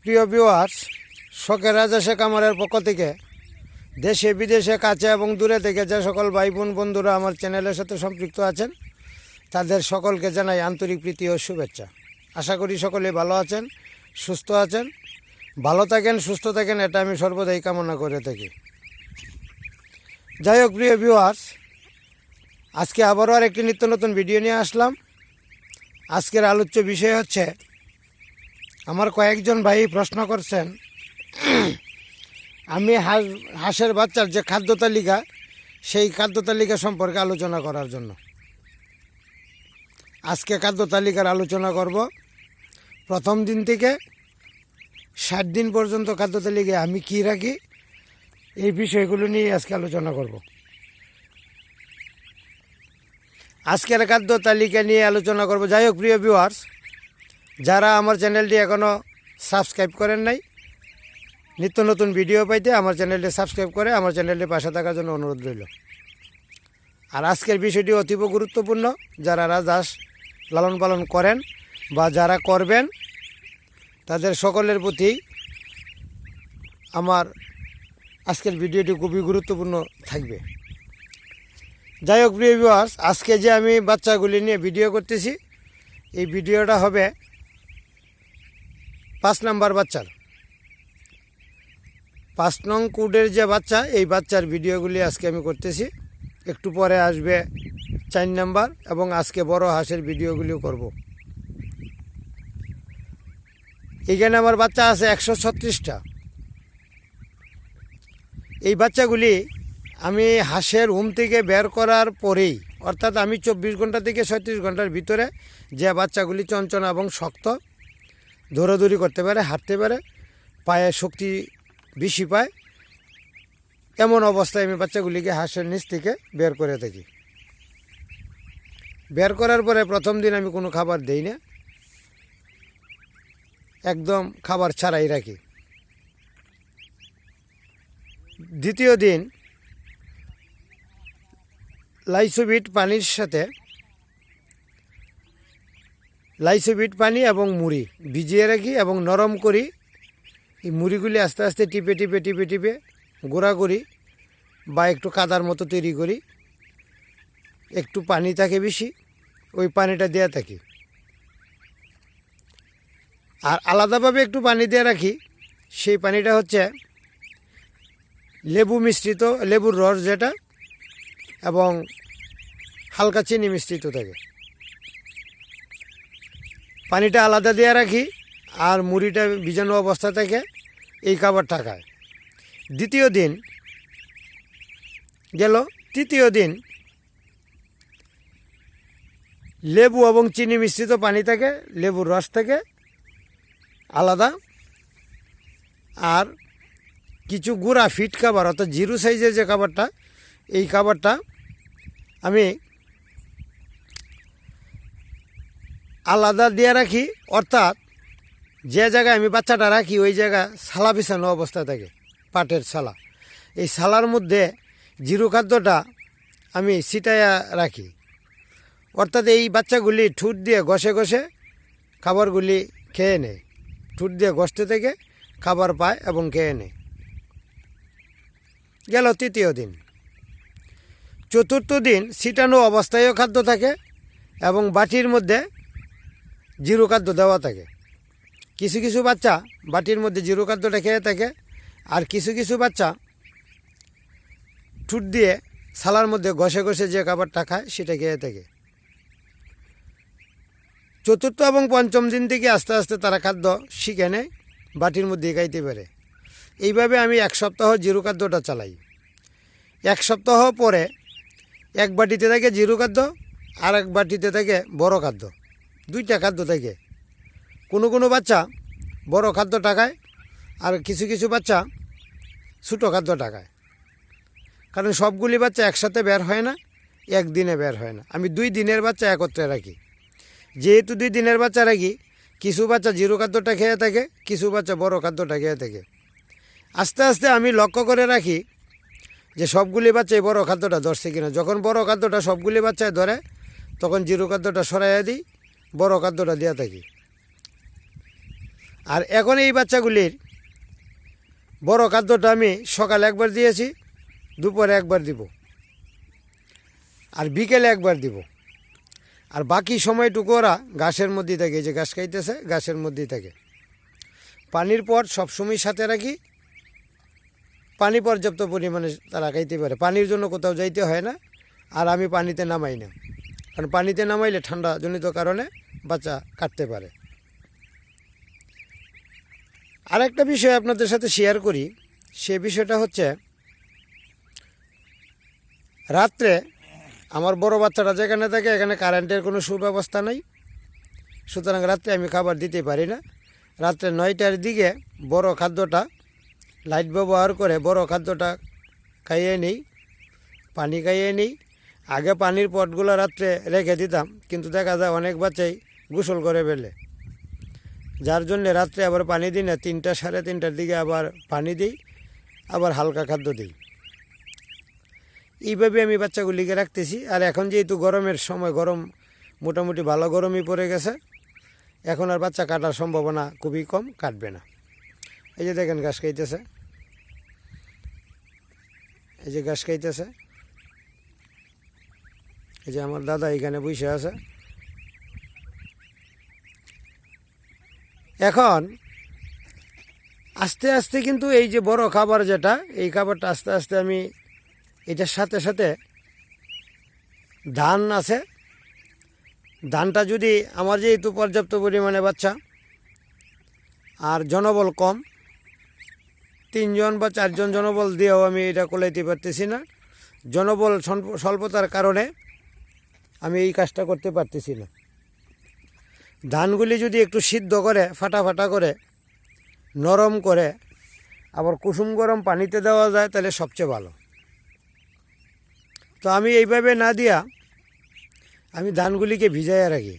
প্রিয় ভিউয়ার্স, শখের রাজা শেখ আমারের পক্ষ থেকে দেশে বিদেশে কাছে এবং দূরে থেকে যে সকল ভাই বোন বন্ধুরা আমার চ্যানেলের সাথে সম্পৃক্ত আছেন তাদের সকলকে জানাই আন্তরিক প্রীতি ও শুভেচ্ছা। আশা করি সকলে ভালো আছেন, সুস্থ আছেন। ভালো থাকেন, সুস্থ থাকেন, এটা আমি সর্বদাই কামনা করে থাকি। যাই হোক প্রিয় ভিউয়ার্স, আজকে আবারও একটি নিত্য নতুন ভিডিও নিয়ে আসলাম। আজকের আলোচ্য বিষয় হচ্ছে, আমার কয়েকজন ভাই প্রশ্ন করছেন আমি হাঁসের বাচ্চার যে খাদ্য তালিকা, সেই খাদ্য তালিকা সম্পর্কে আলোচনা করার জন্য আজকে খাদ্য তালিকার আলোচনা করব। প্রথম দিন থেকে 60 দিন পর্যন্ত খাদ্য তালিকায় আমি কী রাখি, এই বিষয়গুলো নিয়ে আজকে আলোচনা করব। আজকের খাদ্য তালিকা নিয়ে আলোচনা করব। যাই হোক প্রিয় ভিউয়ার্স, যারা আমার চ্যানেলটি এখনও সাবস্ক্রাইব করেন নাই, নিত্য নতুন ভিডিও পাইতে আমার চ্যানেলটি সাবস্ক্রাইব করে আমার চ্যানেলটি পাশে থাকার জন্য অনুরোধ রইল। আর আজকের বিষয়টি অতীব গুরুত্বপূর্ণ। যারা রাজহাঁস লালন পালন করেন বা যারা করবেন, তাদের সকলের প্রতি আমার আজকের ভিডিওটি খুবই গুরুত্বপূর্ণ থাকবে। যাই হোক প্রিয় ভিউয়ার্স, আজকে যে আমি বাচ্চাগুলি নিয়ে ভিডিও করতেছি, এই ভিডিওটা হবে 5 নম্বর বাচ্চার, 5 নং কোডের যে বাচ্চা, এই বাচ্চার ভিডিওগুলি আজকে আমি করতেছি। একটু পরে আসবে 4 নম্বর, এবং আজকে বড় হাঁসের ভিডিওগুলিও করব। এইখানে আমার বাচ্চা আছে 136টা। এই বাচ্চাগুলি আমি হাঁসের হোম থেকে বের করার পরেই, অর্থাৎ আমি 24 ঘন্টা থেকে 36 ঘন্টার ভিতরে যে বাচ্চাগুলি চঞ্চনা এবং শক্ত, দৌড়াদৌড়ি করতে পারে, হাঁটতে পারে, পায়ে শক্তি বেশি পায়, এমন অবস্থায় আমি বাচ্চাগুলিকে হাঁসের নিচ থেকে বের করে থাকি। বের করার পরে প্রথম দিন আমি কোনো খাবার দেই না, একদম খাবার ছাড়াই রাখি। দ্বিতীয় দিন লাইসোবিট পানির সাথে লাইসোবিট পানি এবং মুড়ি ভিজিয়ে রাখি এবং নরম করি। এই মুড়িগুলি আস্তে আস্তে টিপে টিপে টিপে টিপে গুঁড়া করি বা একটু কাদার মতো তৈরি করি। একটু পানি থাকে বেশি, ওই পানিটা দেওয়া থাকি। আর আলাদাভাবে একটু পানি দিয়ে রাখি, সেই পানিটা হচ্ছে লেবু মিশ্রিত, লেবুর রস যেটা, এবং হালকা চিনি মিশ্রিত থাকে। পানিটা আলাদা দিয়ে রাখি, আর মুড়িটা ভিজানো অবস্থা থেকে এই খাবারটা খায়। দ্বিতীয় দিন গেল। তৃতীয় দিন লেবু এবং চিনি মিশ্রিত পানি থেকে, লেবুর রস থেকে আলাদা, আর কিছু গুঁড়া ফিট খাবার, অর্থাৎ 0 সাইজের যে খাবারটা, এই খাবারটা আমি আলাদা দিয়ে রাখি। অর্থাৎ যে জায়গায় আমি বাচ্চাটা রাখি, ওই জায়গা সালা বিছানো অবস্থা থাকে, পাটের সালা। এই সালার মধ্যে 0 খাদ্যটা আমি ছিটাইয়া রাখি। অর্থাৎ এই বাচ্চাগুলি ঠোঁট দিয়ে ঘষে ঘষে খাবারগুলি খেয়ে নেয়, ঠোঁট দিয়ে ঘষতে থেকে খাবার পায় এবং খেয়ে নেয়। গেল তৃতীয় দিন। চতুর্থ দিন ছিটানো অবস্থায়ও খাদ্য থাকে এবং বাটির মধ্যে 0 খাদ্য দেওয়া থাকে। কিছু কিছু বাচ্চা বাটির মধ্যে 0 খাদ্যটা খেয়ে থাকে, আর কিছু কিছু বাচ্চা ঠোঁট দিয়ে সালার মধ্যে ঘষে ঘষে যে খাবারটা খায় সেটা খেয়ে থাকে। চতুর্থ এবং পঞ্চম দিন থেকে আস্তে আস্তে তারা খাদ্য শিখে নেয়, বাটির মধ্যে খাইতে পারে। এইভাবে আমি 1 সপ্তাহ 0 খাদ্যটা চালাই। 1 সপ্তাহ পরে এক বাটিতে থাকে 0 খাদ্য, আর এক বাটিতে থাকে বড় খাদ্য। 2টা খাদ্য থাকে। কোনো কোনো বাচ্চা বড় খাদ্যটা খায়, আর কিছু কিছু বাচ্চা ছোটো খাদ্যটা খায়। কারণ সবগুলি বাচ্চা একসাথে বের হয় না, একদিনে বের হয় না। আমি 2 দিনের বাচ্চা একত্রে রাখি। যেহেতু 2 দিনের বাচ্চা রাখি, কিছু বাচ্চা 0 খাদ্যটা খেয়ে থাকে, কিছু বাচ্চা বড় খাদ্যটা খেয়ে থাকে। আস্তে আস্তে আমি লক্ষ্য করে রাখি যে সবগুলি বাচ্চাই বড় খাদ্যটা ধরছে কিনা। যখন বড় খাদ্যটা সবগুলি বাচ্চায় ধরে, তখন 0 খাদ্যটা সরাইয়া দিই, বড় খাদ্যটা দেওয়া থাকি। আর এখন এই বাচ্চাগুলির বড় খাদ্যটা আমি সকালে একবার দিয়েছি, দুপুরে একবার দিব, আর বিকেলে একবার দিব। আর বাকি সময়টুকু ওরা ঘাসের মধ্যেই থাকে, এই যে ঘাস খাইতেছে, ঘাসের মধ্যেই থাকে। পানির পট সবসময় সাথে রাখি, পানি পর্যাপ্ত পরিমাণে তারা খাইতে পারে, পানির জন্য কোথাও যাইতে হয় না। আর আমি পানিতে নামাই না, কারণ পানিতে নামাইলে ঠান্ডা জনিত কারণে বাচ্চা কাটতে পারে। আরেকটা বিষয় আপনাদের সাথে শেয়ার করি, সে বিষয়টা হচ্ছে রাত্রে আমার বড় বাচ্চাটা যেখানে থাকে এখানে কারেন্টের কোনো সুব্যবস্থা নেই, সুতরাং রাত্রে আমি খাবার দিতে পারি না। রাত্রে 9টার দিকে বড় খাদ্যটা লাইট ব্যবহার করে বড় খাদ্যটা খাইয়ে নিই, পানি খাইয়ে নিই। আগে পানির পটগুলো রাত্রে রেখে দিতাম, কিন্তু দেখা যায় অনেক বাচ্চাই গোসল করে ফেলে, যার জন্য রাত্রে আবার পানি দিই না। 3টা সাড়ে 3টার দিকে আবার পানি দিই, আবার হালকা খাদ্য দিই। এইভাবে আমি বাচ্চাগুলিকে রাখতেছি। আর এখন যেহেতু গরমের সময়, গরম মোটামুটি ভালো গরমই পড়ে গেছে, এখন আর বাচ্চা কাটার সম্ভাবনা খুবই কম, কাটবে না। এই যে দেখেন ঘাস খাইতেছে, এই যে ঘাস খাইতেছে, এই যে আমার দাদা এখানে বসে আছে। এখন আস্তে আস্তে কিন্তু এই যে বড় খাবার যেটা, এই খাবারটা আস্তে আস্তে আমি এটার সাথে সাথে ধান আছে, ধানটা যদি আমার যেহেতু পর্যাপ্ত পরিমাণে বাচ্চা আর জনবল কম, 3 জন বা 4 জন জনবল দিয়েও আমি এটা কোলাইতে পারতেছি না। জনবল স্বল্পতার কারণে আমি এই কাজটা করতে পারতেছি না। ধানগুলি যদি একটু সিদ্ধ করে ফাটা ফাটা করে নরম করে আবার কুসুম গরম পানিতে দেওয়া যায় তাহলে সবচেয়ে ভালো। তো আমি এইভাবে না দিয়া আমি ধানগুলিকে ভিজাইয়া রাখি,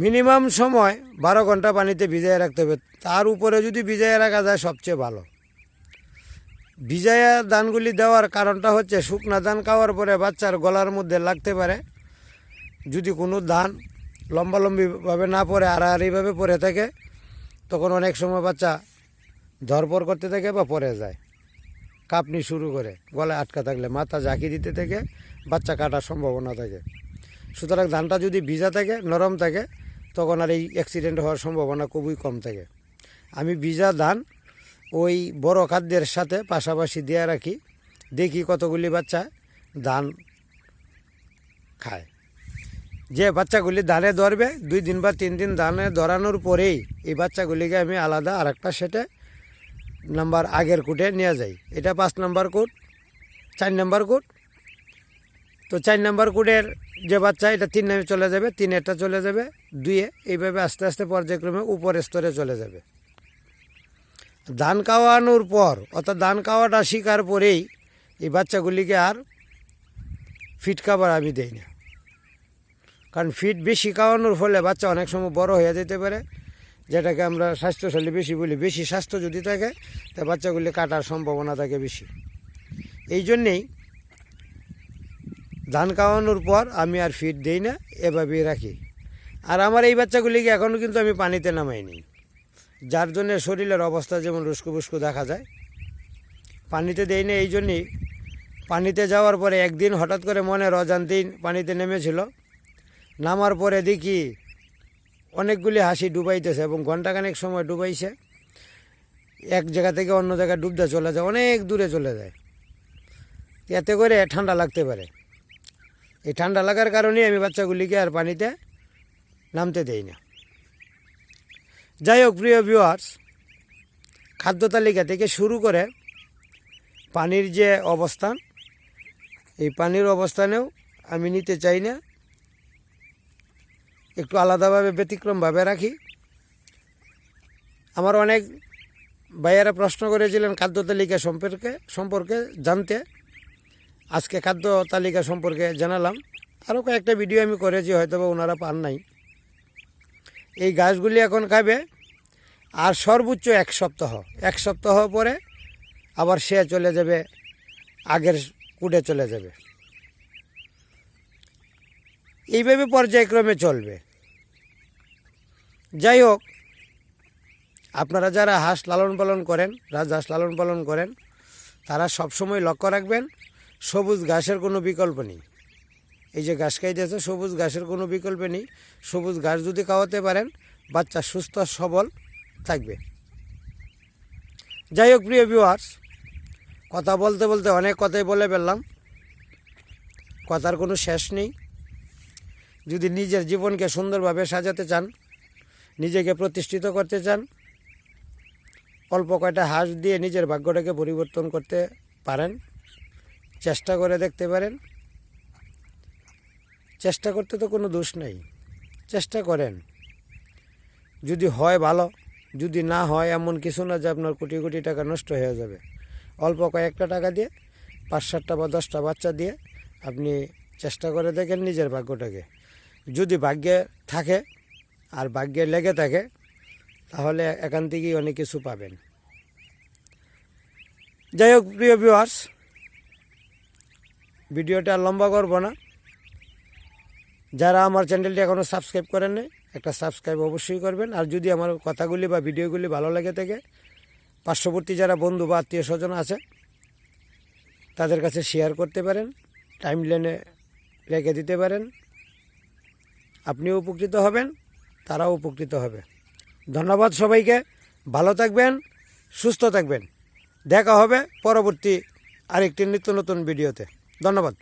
মিনিমাম সময় 12 ঘন্টা পানিতে ভিজাইয়া রাখতে হবে। তার উপরে যদি ভিজাইয়া রাখা যায় সবচেয়ে ভালো। ভিজাইয়া ধানগুলি দেওয়ার কারণটা হচ্ছে শুকনা ধান খাওয়ার পরে বাচ্চার গলার মধ্যে লাগতে পারে। যদি কোনো ধান লম্বালম্বিভাবে না পড়ে আড়াআড়িভাবে পড়ে থাকে, তখন অনেক সময় বাচ্চা ধরপড় করতে থাকে বা পড়ে যায়, কাঁপনি শুরু করে, গলায় আটকা থাকলে মাথা ঝাঁকি দিতে থেকে বাচ্চা কাটার সম্ভাবনা থাকে। সুতরাং ধানটা যদি ভিজা থাকে, নরম থাকে, তখন আর এই অ্যাক্সিডেন্ট হওয়ার সম্ভাবনা খুবই কম থাকে। আমি ভিজা ধান ওই বড় খাদ্যের সাথে পাশাপাশি দিয়ে রাখি, দেখি কতগুলি বাচ্চা ধান খায়। যে বাচ্চাগুলি ধানে ধরবে 2 দিন বা 3 দিন ধানে ধরানোর পরেই এই বাচ্চাগুলিকে আমি আলাদা আরেকটা সেটে নাম্বার আগের কোটে নিয়ে যাই। এটা 5 নম্বর কোট, 4 নম্বর কোট। তো 4 নম্বর কোটের যে বাচ্চা, এটা 3 চলে যাবে, 3 চলে যাবে 2, এইভাবে আস্তে আস্তে পর্যায়ক্রমে উপরের স্তরে চলে যাবে। ধান খাওয়ানোর পর, অর্থাৎ ধান খাওয়াটা শিকার পরেই এই বাচ্চাগুলিকে আর ফিট খাবার আমি দেই না, কারণ ফিট বেশি খাওয়ানোর ফলে বাচ্চা অনেক সময় বড় হয়ে যেতে পারে, যেটাকে আমরা স্বাস্থ্যশালী বেশি বলি। বেশি স্বাস্থ্য যদি থাকে তা বাচ্চাগুলি কাটার সম্ভাবনা থাকে বেশি। এই জন্যেই ধান খাওয়ানোর পর আমি আর ফিট দেই না, এভাবেই রাখি। আর আমার এই বাচ্চাগুলিকে এখনও কিন্তু আমি পানিতে নামাইনি, যার জন্যে শরীরের অবস্থা যেমন রুস্কু বুস্কু দেখা যায়। পানিতে দেই না এই জন্যেই, পানিতে যাওয়ার পরে একদিন হঠাৎ করে মনের অজান্তেই পানিতে নেমেছিল, নামার পরে দেখি অনেকগুলি হাসি ডুবাইতেছে এবং ঘন্টাখানেক সময় ডুবাইছে। এক জায়গা থেকে অন্য জায়গায় ডুবতে চলে যায়, অনেক দূরে চলে যায়। এতে করে ঠান্ডা লাগতে পারে। এই ঠান্ডা লাগার কারণেই আমি বাচ্চাগুলিকে আর পানিতে নামতে দেই না। যাই হোক প্রিয় ভিউয়ার্স, খাদ্য তালিকা থেকে শুরু করে পানির যে অবস্থান, এই পানির অবস্থানেও আমি নিতে চাই না, একটু আলাদাভাবে ব্যতিক্রমভাবে রাখি। আমার অনেক ভাইয়েরা প্রশ্ন করেছিলেন খাদ্য তালিকা সম্পর্কে জানতে। আজকে খাদ্য তালিকা সম্পর্কে জানালাম। আরও কয়েকটা ভিডিও আমি করেছি, হয়তো বা ওনারা পান নাই। এই গাছগুলি এখন খাবে আর সর্বোচ্চ 1 সপ্তাহ, 1 সপ্তাহ পরে আবার সে চলে যাবে, আগের কুটে চলে যাবে। এইভাবে পর্যায়ক্রমে চলবে। যাই হোক, আপনারা যারা হাঁস লালন পালন করেন, রাজহাঁস লালন পালন করেন, তারা সবসময় লক্ষ্য রাখবেন সবুজ ঘাসের কোনো বিকল্প নেই। এই যে ঘাস খাইতেছে, সবুজ ঘাসের কোনো বিকল্প নেই। সবুজ ঘাস যদি খাওয়াতে পারেন, বাচ্চা সুস্থ সবল থাকবে। যাই হোক প্রিয় ভিউয়ার্স, কথা বলতে বলতে অনেক কথাই বলে ফেললাম, কথার কোনো শেষ নেই। যদি নিজের জীবনকে সুন্দরভাবে সাজাতে চান, নিজেকে প্রতিষ্ঠিত করতে চান, অল্প কয়টা হাঁস দিয়ে নিজের ভাগ্যটাকে পরিবর্তন করতে পারেন, চেষ্টা করে দেখতে পারেন। চেষ্টা করতে তো কোনো দোষ নেই, চেষ্টা করেন। যদি হয় ভালো, যদি না হয় এমন কিছু না যে আপনার কোটি কোটি টাকা নষ্ট হয়ে যাবে। অল্প কয়েকটা টাকা দিয়ে 5-7টা বা 10টা বাচ্চা দিয়ে আপনি চেষ্টা করে দেখেন নিজের ভাগ্যটাকে। যদি ভাগ্যে থাকে আর ভাগ্যে লেগে থাকে, তাহলে এখান থেকেই অনেক কিছু পাবেন। যাই হোক প্রিয় ভিউয়ার্স, ভিডিওটা লম্বা করব না। যারা আমার চ্যানেলটি এখনও সাবস্ক্রাইব করেন নাই, একটা সাবস্ক্রাইব অবশ্যই করবেন। আর যদি আমার কথাগুলি বা ভিডিওগুলি ভালো লাগে থাকে, পার্শ্ববর্তী যারা বন্ধু বা আত্মীয় স্বজন আছে তাদের কাছে শেয়ার করতে পারেন, টাইমলাইনে রেখে দিতে পারেন। আপনিও উপকৃত হবেন, তারাও উপকৃত হবে। ধন্যবাদ সবাইকে। ভালো থাকবেন, সুস্থ থাকবেন। দেখা হবে পরবর্তী আরেকটি নিত্য নতুন ভিডিওতে। ধন্যবাদ।